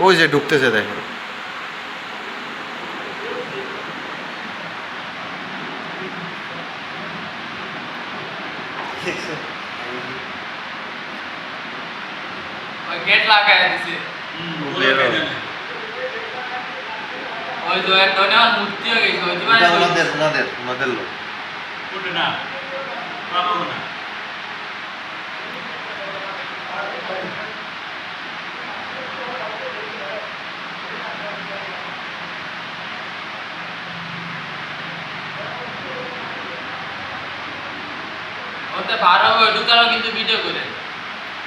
ওই যে ঢুকতেছে দেখেন। ওই গেট লাগায় দিছে। ওই তো এক ধরনের মূর্তি হয়ে গেছে। ওই দিবাই ওনাদের লোক। ওটা না পাবো না। ওতে 12 হবে ঢুকালো কিন্তু ভিডিও করে।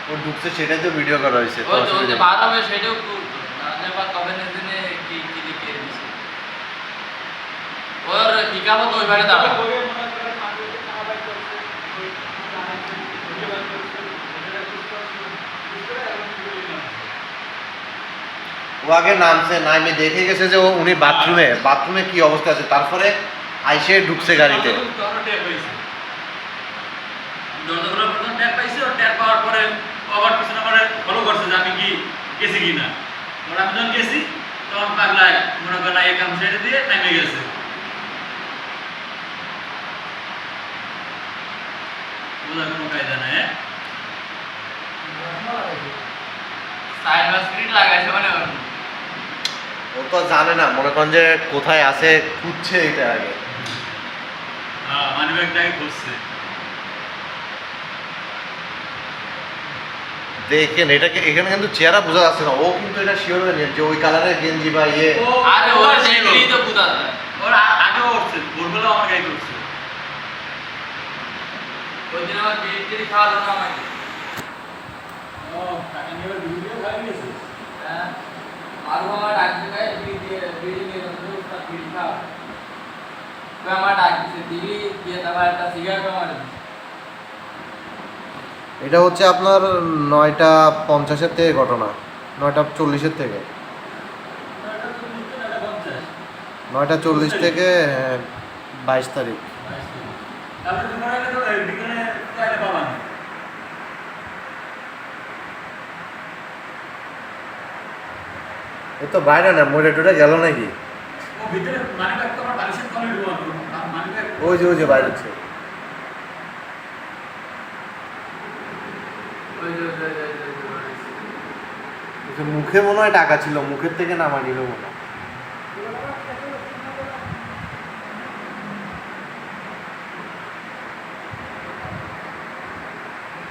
ও ঢুকছে সেটাই তো ভিডিও করা হয়েছে। ওই তো ওতে 12 হবে সেটাও না বা কবে না দিনে কি কি লিখে দিছে। ওর ঠিকাবো তো ওই বাড়ি দাঁড়া। ও আগে নামছে, নামে দেখে গেছে যে উনি বাথরুমে কি অবস্থা আছে, তারপরে আইসে ঢুকছে গাড়িতে। যতগুলো প্রথম ট্যাগ পাইছে ও ট্যাগ পাওয়ার পরে আবার পিছনে করে ফলো করছে যে আমি কি গেছি কিনা। ওরা আমি যখন গেছি তখন পাগলায় মনে করেন এই কাম ছেড়ে দিয়ে নেমে গেছে। বোঝার কোনো কায়দা নাই। সাইড বা স্ক্রিন লাগাইছে মানে ও তো জানে না, মনে করেন যে কোথায় আছে খুঁজছে এটা আগে। হ্যাঁ মানি ব্যাগটাকে খুঁজছে। দেখেন এটাকে, এখানে কিন্তু চেহারা বোঝা যাচ্ছে না, ও কিন্তু এটা শিওর হয়ে যে ওই কালারের গেঞ্জি বা ইয়ে। আরে ওর দেখলেই তো বুঝা যায়। ওর আগেও উঠছে, ভোরবেলা আমার গাড়ি উঠছে। ওই দিন আমার বিড়ি খাওয়ালো না আমাকে। ও টাকা নিয়ে ভিডিও খাই গেছে। হ্যাঁ আর আমার ডাক দিয়ে বিড়ি নিয়ে রোজটা বিড়ি খাও। তো আমার ডাক দিছে বিড়ি দিয়ে তারপর একটা সিগারেট আমার দিছে। এটা হচ্ছে আপনার 9:50 থেকে ঘটনা, 9:40 থেকে, 9:40 থেকে 22 তারিখ। তারপরে তোমার আগে তো বিকেলে চাইলে পাবা না। এ তো বাইরে না, মরে টুটে গেল নাকি? ও ভিতরে মানি ব্যাগ তো আমার বালিশের তলে ঢুকানো। মানি ব্যাগ ওই যে বাইরে হচ্ছে। মুখে মনে হয় টাকা ছিল, মুখের থেকে নামা নিল মনে হয়।